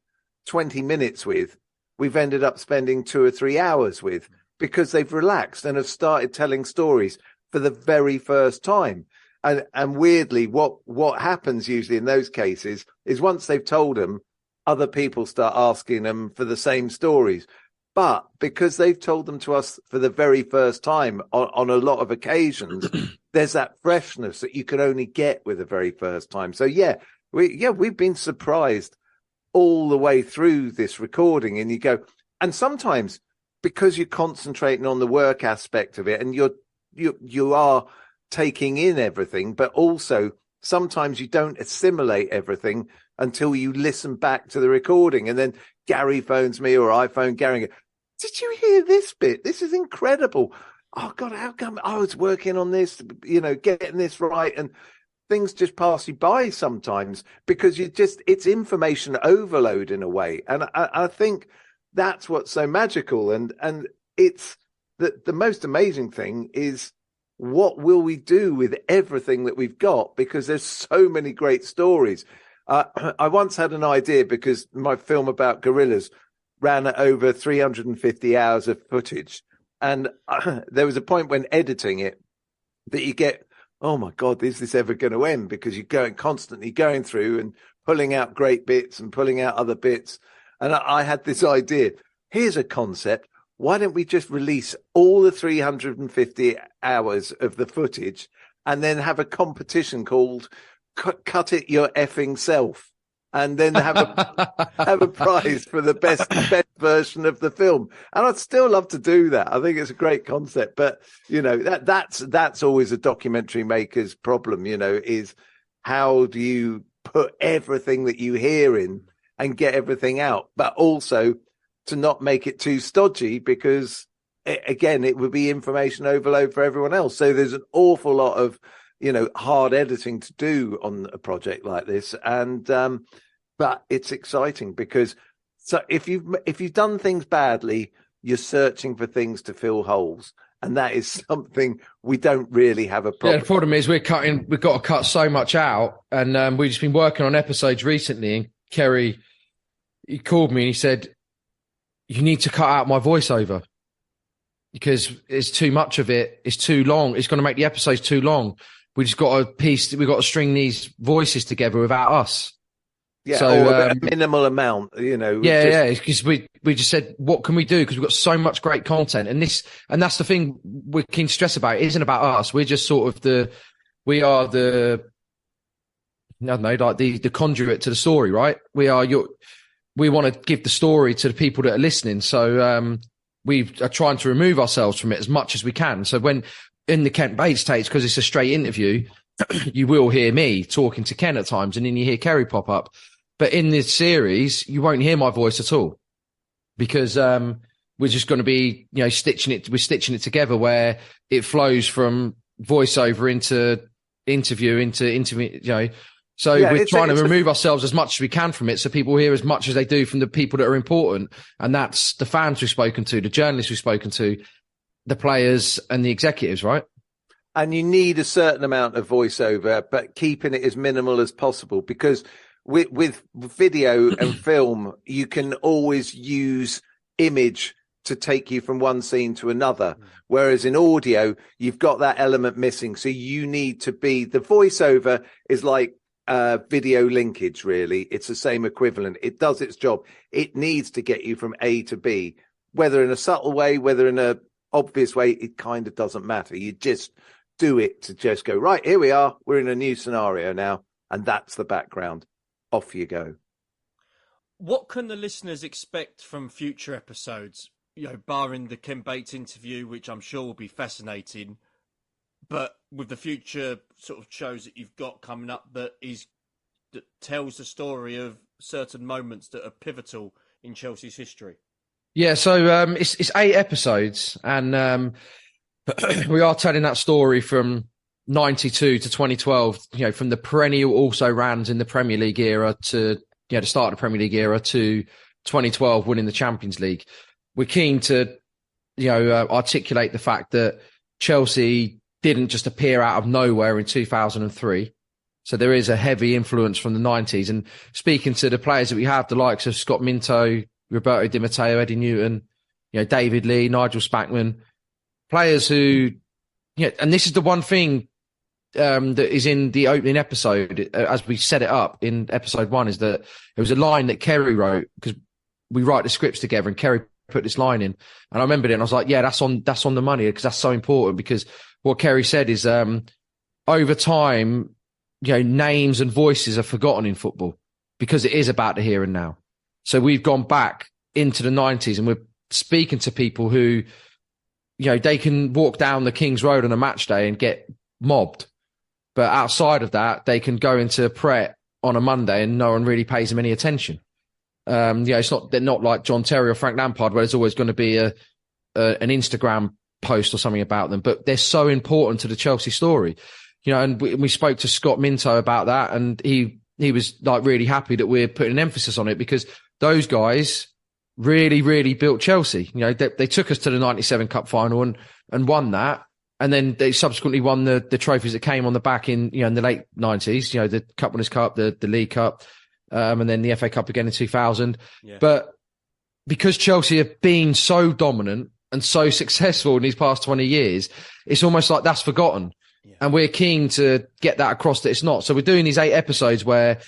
20 minutes with, we've ended up spending 2 or 3 hours with, because they've relaxed and have started telling stories for the very first time. And weirdly, what happens usually in those cases is once they've told them, other people start asking them for the same stories. But because they've told them to us for the very first time on a lot of occasions, there's that freshness that you can only get with the very first time. So we've been surprised all the way through this recording. And you go, and sometimes because you're concentrating on the work aspect of it, and you are taking in everything, but also sometimes you don't assimilate everything until you listen back to the recording. And then Gary phones me or I phone Gary and go, did you hear this bit? This is incredible. Oh God, how come I was working on this, getting this right? And things just pass you by sometimes because it's information overload in a way. And I think that's what's so magical. And it's the most amazing thing is, what will we do with everything that we've got? Because there's so many great stories. I once had an idea because my film about gorillas ran at over 350 hours of footage. And there was a point when editing it that you get, oh my God, is this ever going to end? Because you're constantly going through and pulling out great bits and pulling out other bits. And I had this idea. Here's a concept. Why don't we just release all the 350 hours of the footage and then have a competition called Cut It Your Effing Self, and then have a prize for the best version of the film? And I'd still love to do that. I think it's a great concept, but that's always a documentary maker's problem, is how do you put everything that you hear in and get everything out, but also to not make it too stodgy, because it would be information overload for everyone else. So there's an awful lot of, hard editing to do on a project like this. And, but it's exciting because if you've done things badly, you're searching for things to fill holes. And that is something we don't really have a problem. Yeah, the problem is we've got to cut so much out. And we've just been working on episodes recently, and Kerry, he called me and he said, you need to cut out my voiceover because it's too much of it. It's too long. It's going to make the episodes too long. We've got to string these voices together without us. Yeah, so, or a minimal amount, Yeah, because we just said, what can we do? Because we've got so much great content, and that's the thing we're keen to stress about. It isn't about us. We're just sort of the conduit to the story, right? We want to give the story to the people that are listening. So we are trying to remove ourselves from it as much as we can. So when in the Kent Bates tapes, because it's a straight interview, you will hear me talking to Ken at times, and then you hear Kerry pop up. But in this series, you won't hear my voice at all, because we're just going to be, stitching it together where it flows from voiceover into interview, So we're trying to remove ourselves as much as we can from it, so people hear as much as they do from the people that are important. And that's the fans we've spoken to, the journalists we've spoken to, the players and the executives, right? And you need a certain amount of voiceover, but keeping it as minimal as possible, because with video and film, you can always use image to take you from one scene to another. Whereas in audio, you've got that element missing. So you need to be, the voiceover is like video linkage, really. It's the same equivalent. It does its job. It needs to get you from A to B, whether in a subtle way, whether in a obvious way, it kind of doesn't matter. You just do it to just go, right, here we are. We're in a new scenario now. And that's the background. Off you go. What can the listeners expect from future episodes? Barring the Ken Bates interview, which I'm sure will be fascinating, but with the future sort of shows that you've got coming up that tells the story of certain moments that are pivotal in Chelsea's history. Yeah, so it's 8 episodes, and we are telling that story from 92 to 2012, from the perennial also rans in the Premier League era to, the start of the Premier League era to 2012 winning the Champions League. We're keen to, articulate the fact that Chelsea didn't just appear out of nowhere in 2003. So there is a heavy influence from the 90s. And speaking to the players that we have, the likes of Scott Minto, Roberto Di Matteo, Eddie Newton, David Lee, Nigel Spackman, players who, and this is the one thing that is in the opening episode, as we set it up in episode 1, is that it was a line that Kerry wrote, because we write the scripts together and Kerry put this line in, and I remembered it and I was like, yeah, that's on the money, because that's so important. Because what Kerry said is, over time, names and voices are forgotten in football because it is about the here and now. So we've gone back into the 90s and we're speaking to people who, they can walk down the King's Road on a match day and get mobbed. But outside of that, they can go into Pret on a Monday and no one really pays them any attention. They're not like John Terry or Frank Lampard, where there's always going to be an Instagram post or something about them. But they're so important to the Chelsea story, And we spoke to Scott Minto about that, and he was like really happy that we're putting an emphasis on it, because those guys really, really built Chelsea. They took us to the '97 Cup final and won that. And then they subsequently won the trophies that came on the back in the late 90s, the Cup Winners' Cup, the League Cup, and then the FA Cup again in 2000. Yeah. But because Chelsea have been so dominant and so successful in these past 20 years, it's almost like that's forgotten. Yeah. And we're keen to get that across that it's not. So we're doing these 8 episodes where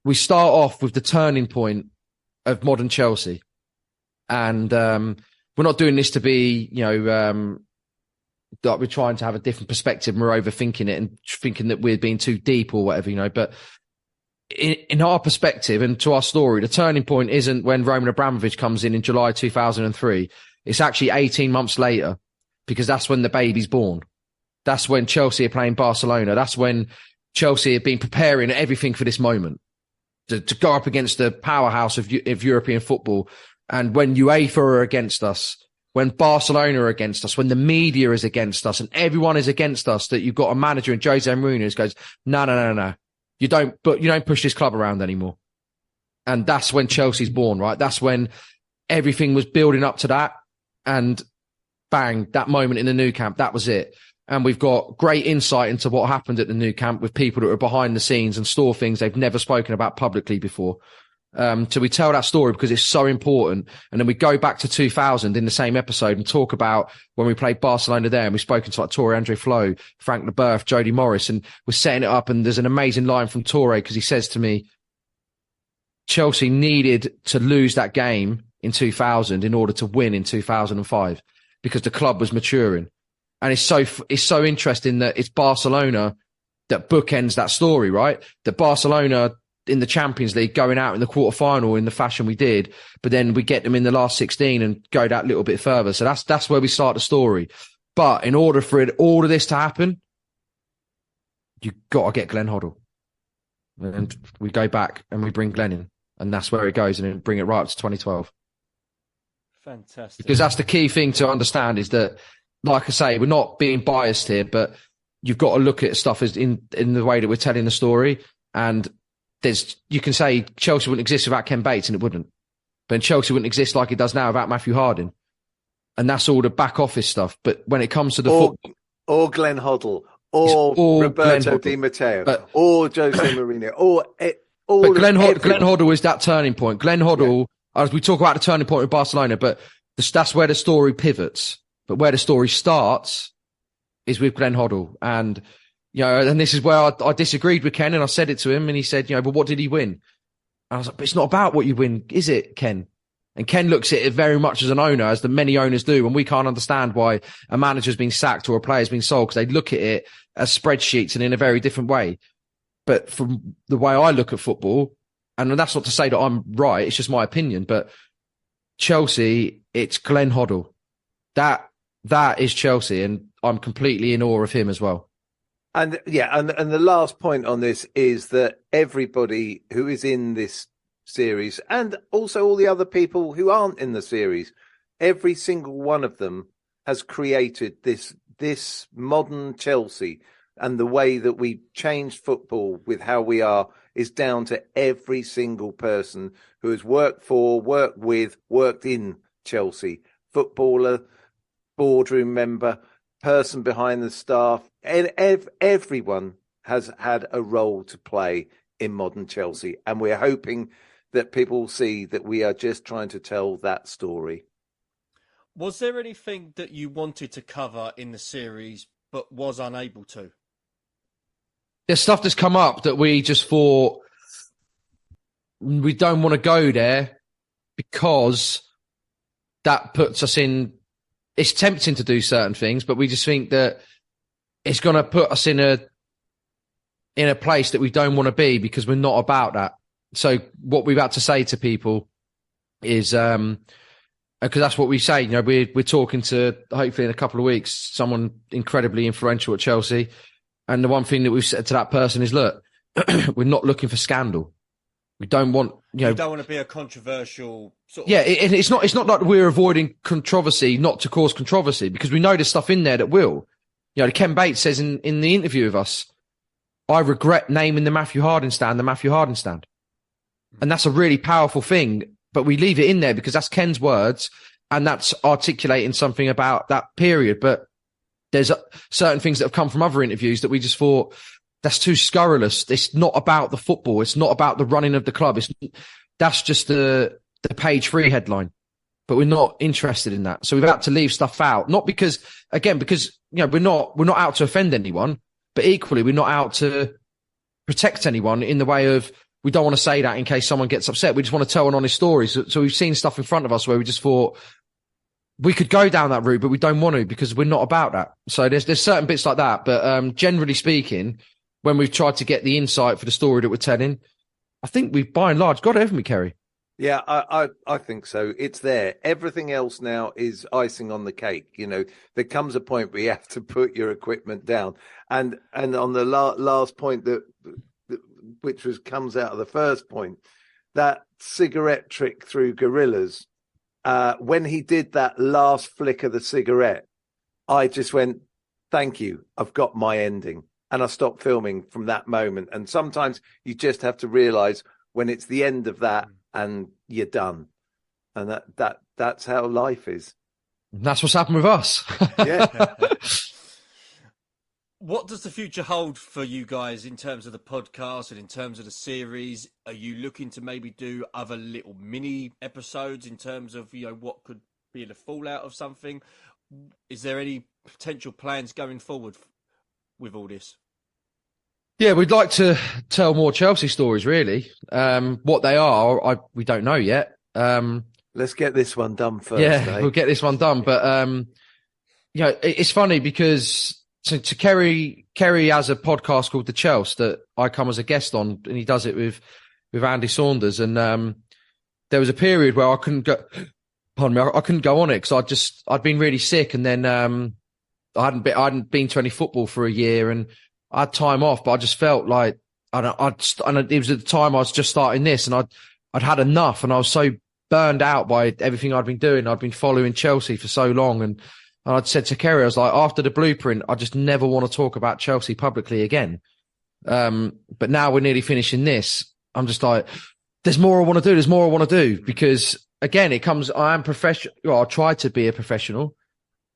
we start off with the turning point of modern Chelsea. And we're not doing this to be, that we're trying to have a different perspective and we're overthinking it and thinking that we're being too deep or whatever, but in our perspective and to our story, the turning point isn't when Roman Abramovich comes in July 2003. It's actually 18 months later, because that's when the baby's born. That's when Chelsea are playing Barcelona. That's when Chelsea have been preparing everything for this moment to go up against the powerhouse of European football. And when UEFA are against us, when Barcelona are against us, when the media is against us and everyone is against us, that you've got a manager in Jose Mourinho who goes, no. You don't push this club around anymore. And that's when Chelsea's born, right? That's when everything was building up to that. And bang, that moment in the Nou Camp, that was it. And we've got great insight into what happened at the Nou Camp with people that are behind the scenes and store things they've never spoken about publicly before. So we tell that story because it's so important. And then we go back to 2000 in the same episode and talk about when we played Barcelona there, and we've spoken to like Torre Andre Flo, Frank Leboeuf, Jody Morris, and we're setting it up. And there's an amazing line from Torre, because he says to me, Chelsea needed to lose that game in 2000 in order to win in 2005, because the club was maturing. And it's so interesting that it's Barcelona that bookends that story, right? That Barcelona in the Champions League going out in the quarterfinal in the fashion we did, but then we get them in the last 16 and go that little bit further. So that's where we start the story. But in order for all of this to happen, you got to get Glenn Hoddle. And we go back and we bring Glenn in, and that's where it goes, and then bring it right up to 2012. Fantastic. Because that's the key thing to understand, is that, like I say, we're not being biased here, but you've got to look at stuff as in the way that we're telling the story. And you can say Chelsea wouldn't exist without Ken Bates, and it wouldn't. But Chelsea wouldn't exist like it does now without Matthew Harding. And that's all the back office stuff. But when it comes to the football, or Glenn Hoddle, or Roberto Di Matteo, or Jose Mourinho, but Glenn Hoddle is that turning point. Glenn Hoddle, as we talk about the turning point with Barcelona, but that's where the story pivots. But where the story starts is with Glenn Hoddle. And and this is where I disagreed with Ken, and I said it to him, and he said, but what did he win? And I was like, but it's not about what you win, is it, Ken? And Ken looks at it very much as an owner, as the many owners do, and we can't understand why a manager's been sacked or a player's been sold, because they look at it as spreadsheets and in a very different way. But from the way I look at football, and that's not to say that I'm right, it's just my opinion, but Chelsea, it's Glenn Hoddle. That is Chelsea, and I'm completely in awe of him as well. And and the last point on this is that everybody who is in this series, and also all the other people who aren't in the series, every single one of them has created this modern Chelsea, and the way that we changed football with how we are is down to every single person who has worked for, worked with, worked in Chelsea. Footballer, boardroom member, person behind the staff, and everyone has had a role to play in modern Chelsea. And we're hoping that people see that we are just trying to tell that story. Was there anything that you wanted to cover in the series but was unable to? There's stuff that's come up that we just thought we don't want to go there, because that puts us in. It's tempting to do certain things, but we just think that it's going to put us in a place that we don't want to be, because we're not about that. So what we've had to say to people is, because that's what we say, we're talking to, hopefully in a couple of weeks, someone incredibly influential at Chelsea. And the one thing that we've said to that person is, look, we're not looking for scandal. We don't want, you don't want to be a controversial sort of... Yeah, it's not like we're avoiding controversy, not to cause controversy, because we know there's stuff in there that will. Ken Bates says in the interview with us, I regret naming the Matthew Harding stand the Matthew Harding stand. And that's a really powerful thing, but we leave it in there because that's Ken's words and that's articulating something about that period. But there's certain things that have come from other interviews that we just thought, that's too scurrilous. It's not about the football. It's not about the running of the club. That's just the page 3 headline, but we're not interested in that. So we've had to leave stuff out, not because we're not out to offend anyone, but equally we're not out to protect anyone in the way of, we don't want to say that in case someone gets upset. We just want to tell an honest story. So we've seen stuff in front of us where we just thought we could go down that route, but we don't want to because we're not about that. So there's certain bits like that. But generally speaking, when we've tried to get the insight for the story that we're telling, I think we've by and large got it, haven't we, Kerry? Yeah, I think so. It's there. Everything else now is icing on the cake. There comes a point where you have to put your equipment down. And on the last point which comes out of the first point, that cigarette trick through gorillas, when he did that last flick of the cigarette, I just went, thank you, I've got my ending. And I stopped filming from that moment. And sometimes you just have to realize when it's the end of that and you're done. And that's how life is. And that's what's happened with us. Yeah. What does the future hold for you guys in terms of the podcast and in terms of the series? Are you looking to maybe do other little mini episodes in terms of, what could be the fallout of something? Is there any potential plans going forward with all this? Yeah, we'd like to tell more Chelsea stories, really. What they are, we don't know yet. Let's get this one done first. Yeah, we'll get this one done. But, it's funny because to Kerry has a podcast called The Chelsea that I come as a guest on, and he does it with Andy Saunders. And there was a period where I couldn't go, I couldn't go on it because I'd been really sick. And then I hadn't been to any football for a year and I had time off, but I just felt like it was at the time I was just starting this and I'd had enough and I was so burned out by everything I'd been doing. I'd been following Chelsea for so long. And I'd said to Kerry, I was like, after the blueprint, I just never want to talk about Chelsea publicly again. But now we're nearly finishing this. I'm just like, there's more I want to do. There's more I want to do because again, I am professional. Well, I try to be a professional.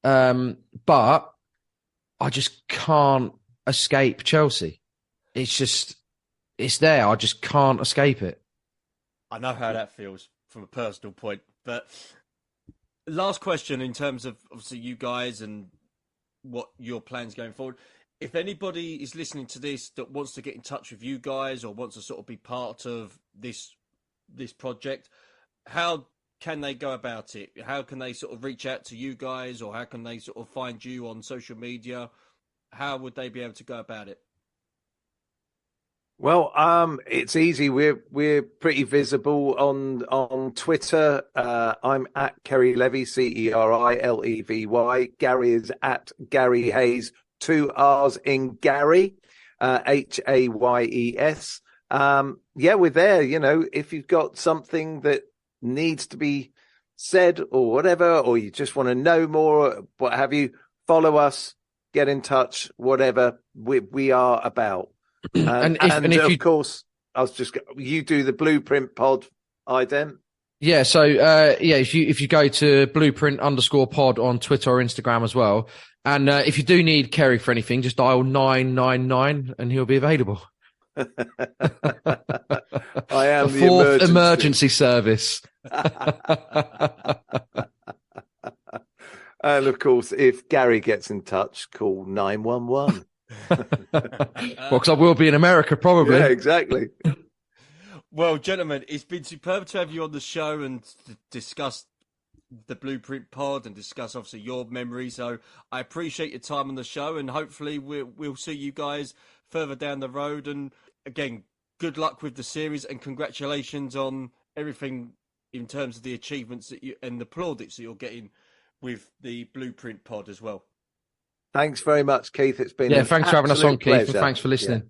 But I just can't escape Chelsea. It's there. I just can't escape it. I know how that feels from a personal point, but last question in terms of obviously you guys and what your plans going forward. If anybody is listening to this that wants to get in touch with you guys or wants to sort of be part of this project, how can they go about it? How can they sort of reach out to you guys or how can they sort of find you on social media? How would they be able to go about it? Well, it's easy. We're pretty visible on Twitter. I'm at Ceri Levy, CERI LEVY. Garry is at Garry Hayes, 2 R's in Garry, HAYES. We're there. If you've got something that needs to be said or whatever, or you just want to know more, what have you, follow us. Get in touch, whatever we are about. And of course, you do the Blueprint Pod, Idem. Yeah. So, if you go to Blueprint_pod on Twitter or Instagram as well. And, if you do need Kerry for anything, just dial 999 and he'll be available. I am the fourth emergency service. And of course, if Garry gets in touch, call 911. Because I will be in America, probably. Yeah, exactly. Well, gentlemen, it's been superb to have you on the show and to discuss the Blueprint Pod and discuss, obviously, your memories. So I appreciate your time on the show and hopefully we'll see you guys further down the road. And again, good luck with the series and congratulations on everything in terms of the achievements and the plaudits that you're getting with the Blueprint Pod as well. Thanks very much, Keith. It's been Thanks for having us on, absolute Keith, and pleasure. thanks for listening. Yeah.